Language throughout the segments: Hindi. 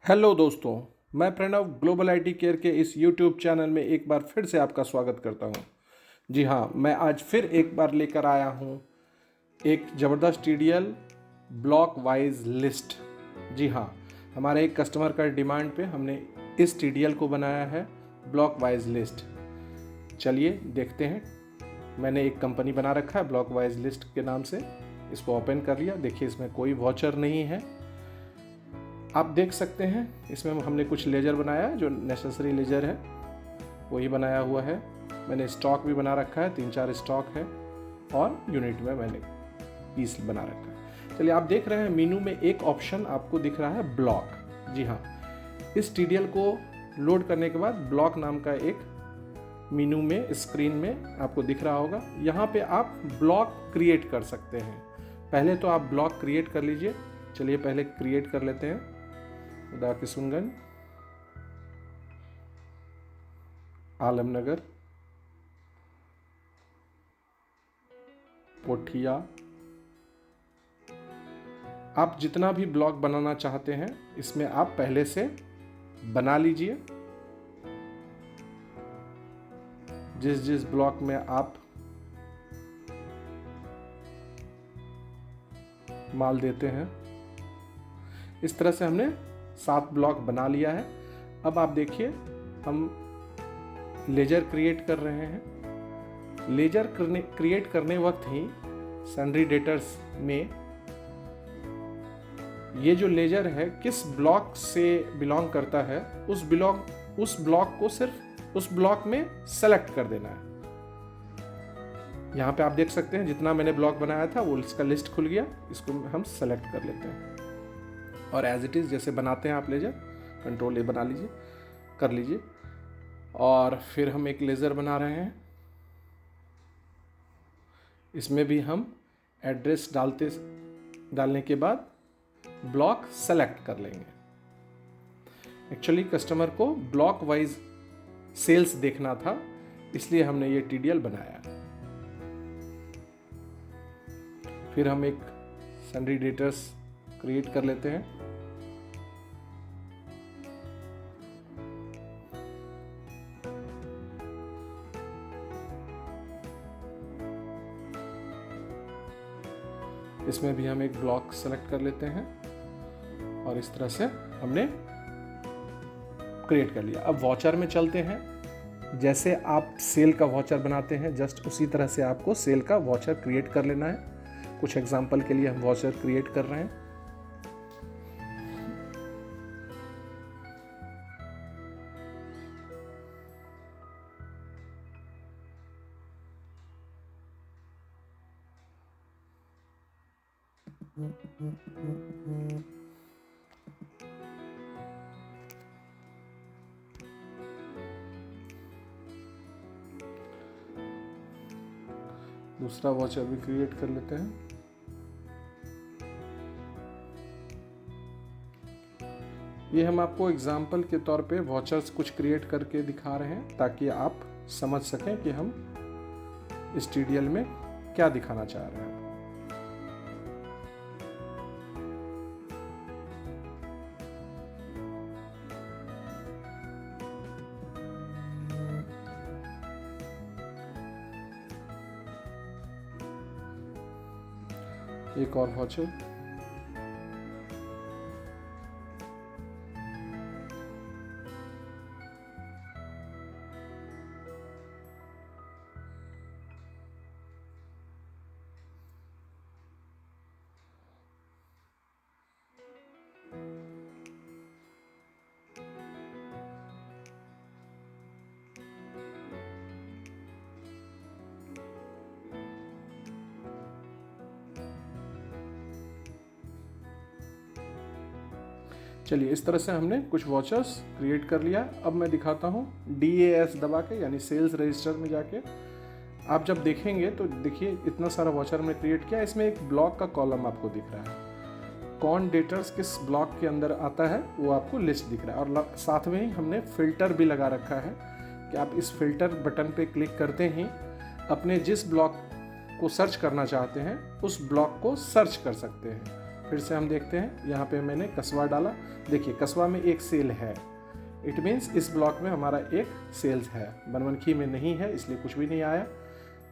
हेलो दोस्तों, मैं प्रणव ग्लोबल आईटी केयर के इस यूट्यूब चैनल में एक बार फिर से आपका स्वागत करता हूं। जी हाँ, मैं आज फिर एक बार लेकर आया हूं एक ज़बरदस्त टीडीएल ब्लॉक वाइज लिस्ट। जी हाँ, हमारे एक कस्टमर का डिमांड पे हमने इस टीडीएल को बनाया है ब्लॉक वाइज लिस्ट। चलिए देखते हैं। मैंने एक कंपनी बना रखा है ब्लॉक वाइज लिस्ट के नाम से। इसको ओपन कर लिया। देखिए इसमें कोई वॉचर नहीं है। आप देख सकते हैं इसमें हमने कुछ लेजर बनाया है, जो नेसेसरी लेजर है वही बनाया हुआ है। मैंने स्टॉक भी बना रखा है, 3-4 स्टॉक है और यूनिट में मैंने पीस बना रखा है। चलिए आप देख रहे हैं मेनू में एक ऑप्शन आपको दिख रहा है ब्लॉक। जी हाँ, इस टीडीएल को लोड करने के बाद ब्लॉक नाम का एक मेनू में स्क्रीन में आपको दिख रहा होगा। यहाँ पे आप ब्लॉक क्रिएट कर सकते हैं। पहले तो आप ब्लॉक क्रिएट कर लीजिए। चलिए पहले क्रिएट कर लेते हैं। खुदा किशनगंज, आलमनगर, पोठिया। आप जितना भी ब्लॉक बनाना चाहते हैं इसमें आप पहले से बना लीजिए। जिस जिस ब्लॉक में आप माल देते हैं, इस तरह से हमने 7 ब्लॉक बना लिया है। अब आप देखिए हम लेजर क्रिएट कर रहे हैं। लेजर क्रिएट करने वक्त ही सन्ड्री डेटर्स में ये जो लेजर है किस ब्लॉक से बिलोंग करता है, उस ब्लॉक को सिर्फ उस ब्लॉक में सेलेक्ट कर देना है। यहाँ पे आप देख सकते हैं जितना मैंने ब्लॉक बनाया था वो इसका लिस्ट खुल गया। इसको हम सेलेक्ट कर लेते हैं और एज इट इज़ जैसे बनाते हैं आप लेजर, कंट्रोल ए बना लीजिए, कर लीजिए। और फिर हम एक लेज़र बना रहे हैं। इसमें भी हम एड्रेस डालने के बाद ब्लॉक सेलेक्ट कर लेंगे। एक्चुअली कस्टमर को ब्लॉक वाइज सेल्स देखना था, इसलिए हमने ये टीडीएल बनाया। फिर हम एक सन्ड्री डेटर्स क्रिएट कर लेते हैं। इसमें भी हम एक ब्लॉक सेलेक्ट कर लेते हैं और इस तरह से हमने क्रिएट कर लिया। अब वॉचर में चलते हैं। जैसे आप सेल का वॉचर बनाते हैं जस्ट उसी तरह से आपको सेल का वॉचर क्रिएट कर लेना है। कुछ एग्जांपल के लिए हम वॉचर क्रिएट कर रहे हैं। दूसरा वॉचर भी क्रिएट कर लेते हैं। ये हम आपको एग्जाम्पल के तौर पे वॉचर्स कुछ क्रिएट करके दिखा रहे हैं ताकि आप समझ सकें कि हम इस टीडीएल में क्या दिखाना चाह रहे हैं। एक और वॉचर, चलिए इस तरह से हमने कुछ वॉचर्स क्रिएट कर लिया। अब मैं दिखाता हूँ DAS दबा के, यानी सेल्स रजिस्टर में जाके आप जब देखेंगे तो देखिए इतना सारा वॉचर हमने क्रिएट किया। इसमें एक ब्लॉक का कॉलम आपको दिख रहा है। कौन डेटर्स किस ब्लॉक के अंदर आता है वो आपको लिस्ट दिख रहा है। और साथ में ही हमने फिल्टर भी लगा रखा है कि आप इस फिल्टर बटन पे क्लिक करते ही अपने जिस ब्लॉक को सर्च करना चाहते हैं उस ब्लॉक को सर्च कर सकते हैं। फिर से हम देखते हैं, यहाँ पे मैंने कसबा डाला। देखिए कसबा में एक सेल है, इट मीन्स इस ब्लॉक में हमारा एक सेल्स है। बनमनखी में नहीं है इसलिए कुछ भी नहीं आया।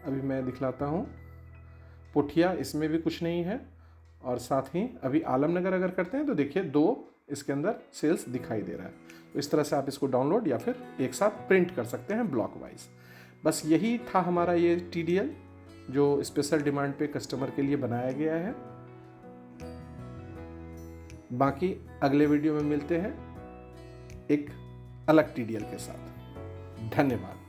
अभी मैं दिखलाता हूँ, पुठिया इसमें भी कुछ नहीं है। और साथ ही अभी आलमनगर अगर करते हैं तो देखिए 2 इसके अंदर सेल्स दिखाई दे रहा है। तो इस तरह से आप इसको डाउनलोड या फिर एक साथ प्रिंट कर सकते हैं ब्लॉक वाइज। बस यही था हमारा ये TDL जो स्पेशल डिमांड पे कस्टमर के लिए बनाया गया है। बाकी अगले वीडियो में मिलते हैं एक अलग TDL के साथ। धन्यवाद।